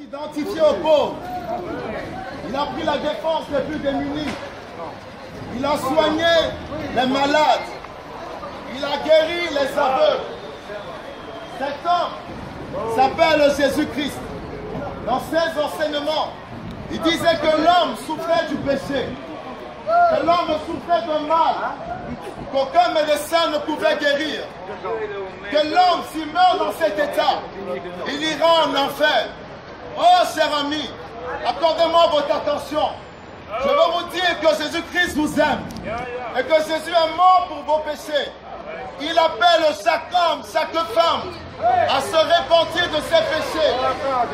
identifié aux pauvres. Il a pris la défense des plus démunis. Il a soigné les malades. Il a guéri les aveugles. Cet homme s'appelle Jésus-Christ. Dans ses enseignements, il disait que l'homme souffrait du péché, que l'homme souffrait d'un mal qu'aucun médecin ne pouvait guérir, que l'homme, s'il meurt dans cet état, il ira en enfer. Oh, cher ami, accordez-moi votre attention. Je veux vous dire que Jésus-Christ vous aime et que Jésus est mort pour vos péchés. Il appelle chaque homme, chaque femme à se repentir de ses péchés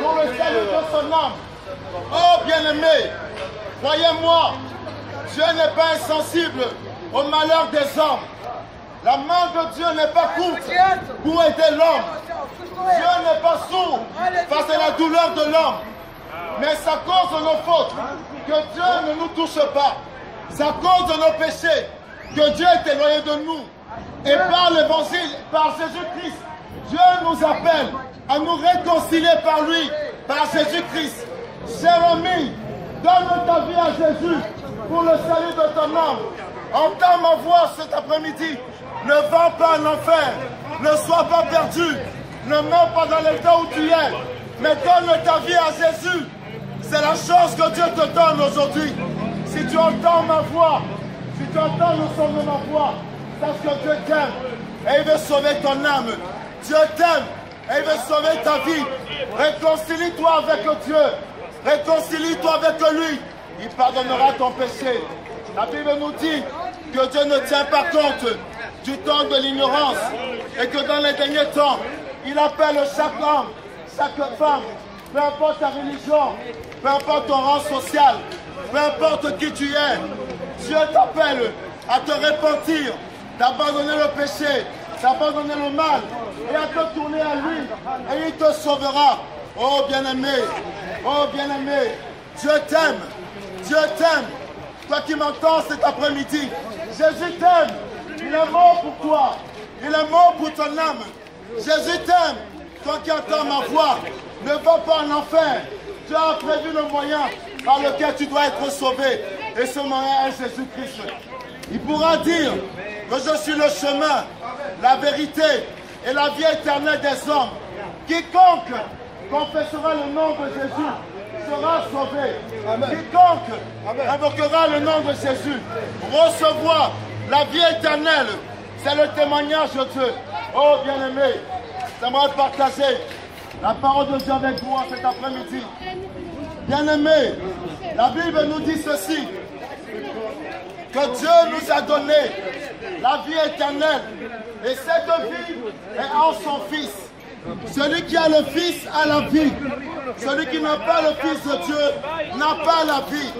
pour le salut de son âme. Oh bien-aimé, croyez-moi, Dieu n'est pas insensible au malheur des hommes. La main de Dieu n'est pas courte pour aider l'homme. Dieu n'est pas sourd face à la douleur de l'homme. Mais c'est à cause de nos fautes que Dieu ne nous touche pas. C'est à cause de nos péchés que Dieu est éloigné de nous. Et par l'évangile, par Jésus-Christ, Dieu nous appelle à nous réconcilier par lui, par Jésus-Christ. Cher ami, donne ta vie à Jésus pour le salut de ton âme. Entends ma voix cet après-midi. Ne va pas en enfer. Ne sois pas perdu. Ne meurs pas dans l'état où tu es. Mais donne ta vie à Jésus. C'est la chance que Dieu te donne aujourd'hui. Si tu entends ma voix, si tu entends le son de ma voix, sache que Dieu t'aime et il veut sauver ton âme. Dieu t'aime et il veut sauver ta vie. Réconcilie-toi avec Dieu. Réconcilie-toi avec lui. Il pardonnera ton péché. La Bible nous dit que Dieu ne tient pas compte du temps de l'ignorance et que dans les derniers temps, il appelle chaque homme, chaque femme, peu importe ta religion, peu importe ton rang social, peu importe qui tu es, Dieu t'appelle à te repentir, d'abandonner le péché, d'abandonner le mal et à te tourner à lui et il te sauvera. Oh bien-aimé, Dieu t'aime, Dieu t'aime. Toi qui m'entends cet après-midi, Jésus t'aime, il est mort pour toi, il est mort pour ton âme. Jésus t'aime, toi qui entends ma voix, ne va pas en enfer. Dieu a prévu le moyen par lequel tu dois être sauvé. Et ce moyen est Jésus-Christ. Il pourra dire que je suis le chemin, la vérité et la vie éternelle des hommes. Quiconque confessera le nom de Jésus sera sauvé. Quiconque invoquera le nom de Jésus recevra la vie éternelle. C'est le témoignage de Dieu. Oh bien-aimé, j'aimerais partager la parole de Dieu avec vous cet après-midi. Bien-aimé, la Bible nous dit ceci, que Dieu nous a donné la vie éternelle et cette vie est en son Fils. Celui qui a le Fils a la vie. Celui qui n'a pas le Fils de Dieu n'a pas la vie.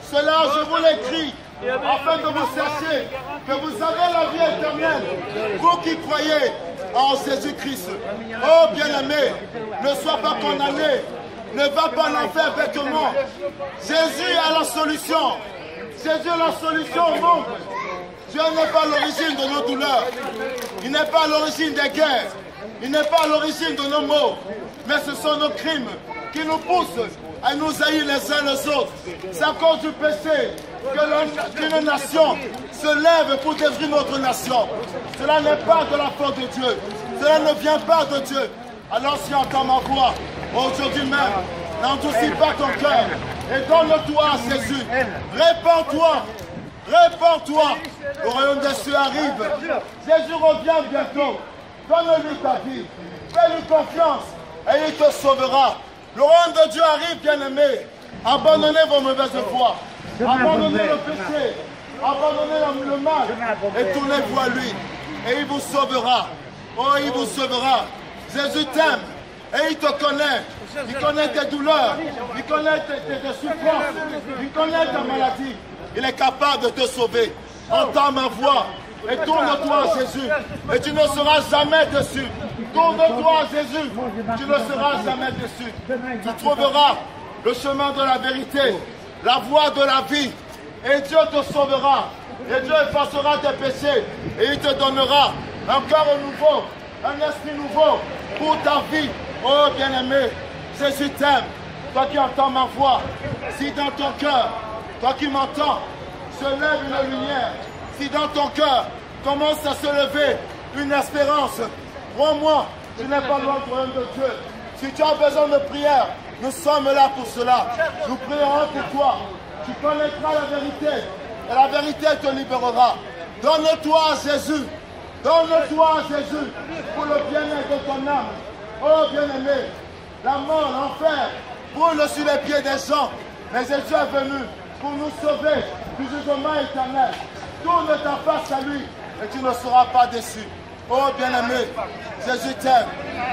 Cela, je vous l'écris, afin que vous sachiez que vous avez la vie éternelle, vous qui croyez en Jésus-Christ. Oh bien-aimé, ne sois pas condamné, ne va pas en enfer bêtement. Jésus a la solution. Jésus est la solution au monde. Dieu n'est pas à l'origine de nos douleurs. Il n'est pas à l'origine des guerres. Il n'est pas à l'origine de nos maux. Mais ce sont nos crimes qui nous poussent à nous haïr les uns les autres. C'est à cause du péché qu'une nation se lève pour détruire notre nation. Cela n'est pas de la faute de Dieu. Cela ne vient pas de Dieu. Alors si entends ma voix, aujourd'hui même, n'endurcis pas ton cœur et donne-toi à Jésus. Répands-toi. Répands-toi. Le royaume des cieux arrive. Jésus revient bientôt. Donne-lui ta vie. Fais-lui confiance et il te sauvera. Le royaume de Dieu arrive, bien-aimés. Abandonnez vos mauvaises voies. Abandonnez le péché. Abandonnez le mal. Et tournez-vous à lui. Et il vous sauvera. Oh, il vous sauvera. Jésus t'aime. Et il te connaît. Il connaît tes douleurs. Il connaît tes souffrances. Il connaît ta maladie. Il est capable de te sauver. Entends ma voix. Et tourne-toi à Jésus. Et tu ne seras jamais déçu. Tourne-toi à Jésus. Tu ne seras jamais déçu. Tu trouveras le chemin de la vérité, la voie de la vie. Et Dieu te sauvera. Et Dieu effacera tes péchés. Et il te donnera un cœur nouveau, un esprit nouveau pour ta vie. Oh bien-aimé, Jésus t'aime. Toi qui entends ma voix, si dans ton cœur, toi qui m'entends, se lève une lumière, si dans ton cœur commence à se lever une espérance, crois-moi, tu n'es pas loin du royaume de Dieu. Si tu as besoin de prière, nous sommes là pour cela. Nous prierons pour toi. Tu connaîtras la vérité et la vérité te libérera. Donne-toi à Jésus. Donne-toi à Jésus pour le bien-être de ton âme. Oh bien-aimé, la mort, l'enfer brûle sur les pieds des gens. Mais Jésus est venu pour nous sauver du jugement éternel. Tourne ta face à lui et tu ne seras pas déçu. Oh bien-aimé, Jésus t'aime.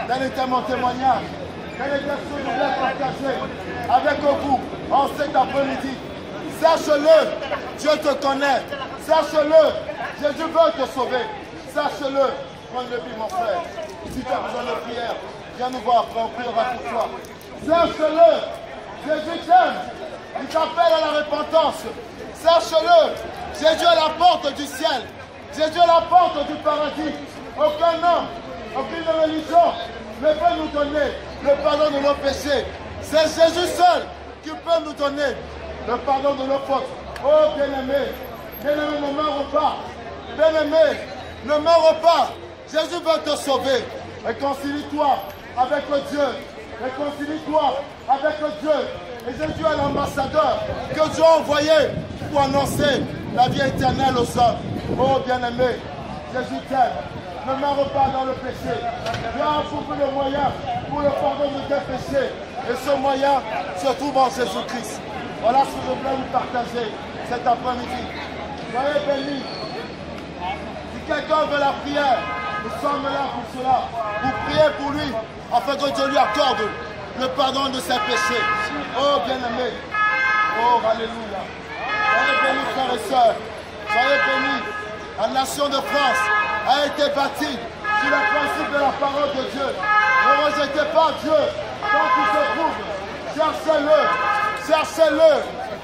Tel était mon témoignage. Tel était ce que je voulais partager avec vous en cet après-midi. Sache-le, Dieu te connaît. Sache-le, Jésus veut te sauver. Sache-le, prends le but mon frère. Si tu as besoin de prière, viens nous voir après, on priera pour toi. Sache-le, Jésus t'aime. Il t'appelle à la repentance. Sache-le, Jésus est la porte du ciel. Jésus est la porte du paradis. Aucun homme, aucune religion ne peut nous donner le pardon de nos péchés. C'est Jésus seul qui peut nous donner le pardon de nos fautes. Oh bien-aimé, bien-aimé, ne meurs pas. Bien-aimé, ne meurs pas. Jésus veut te sauver. Réconcilie-toi avec le Dieu. Réconcilie-toi avec le Dieu. Et Jésus est l'ambassadeur que Dieu a envoyé pour annoncer la vie éternelle aux hommes. Oh bien-aimé, Jésus t'aime. Ne meurs pas dans le péché. Dieu a trouvé le moyen pour le pardon de tes péchés. Et ce moyen se trouve en Jésus-Christ. Voilà ce que je voulais vous partager cet après-midi. Soyez bénis. Si quelqu'un veut la prière, nous sommes là pour cela. Vous priez pour lui, afin que Dieu lui accorde le pardon de ses péchés. Oh bien-aimé. Oh alléluia. Soyez bénis frères et sœurs. Soyez bénis. La nation de France a été bâtie sur le principe de la parole de Dieu. Ne rejetez pas Dieu tant qu'il se trouve. Cherchez-le, cherchez-le,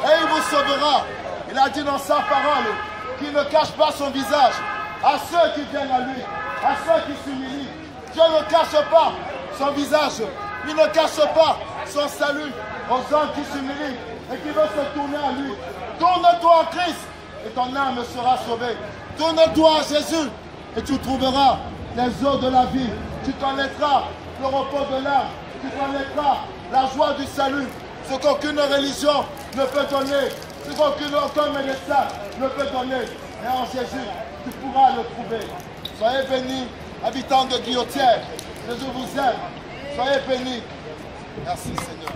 et il vous sauvera. Il a dit dans sa parole qu'il ne cache pas son visage à ceux qui viennent à lui, à ceux qui s'humilient. Dieu ne cache pas son visage, il ne cache pas son salut aux hommes qui s'humilient et qui veulent se tourner à lui. Tourne-toi en Christ et ton âme sera sauvée. Tourne-toi à Jésus et tu trouveras les eaux de la vie. Tu connaîtras le repos de l'âme. Tu connaîtras la joie du salut. Ce qu'aucune religion ne peut donner. Ce qu'aucun médecin ne peut donner. Mais en Jésus, tu pourras le trouver. Soyez bénis, habitants de Guillotière. Jésus vous aime. Soyez bénis. Merci Seigneur.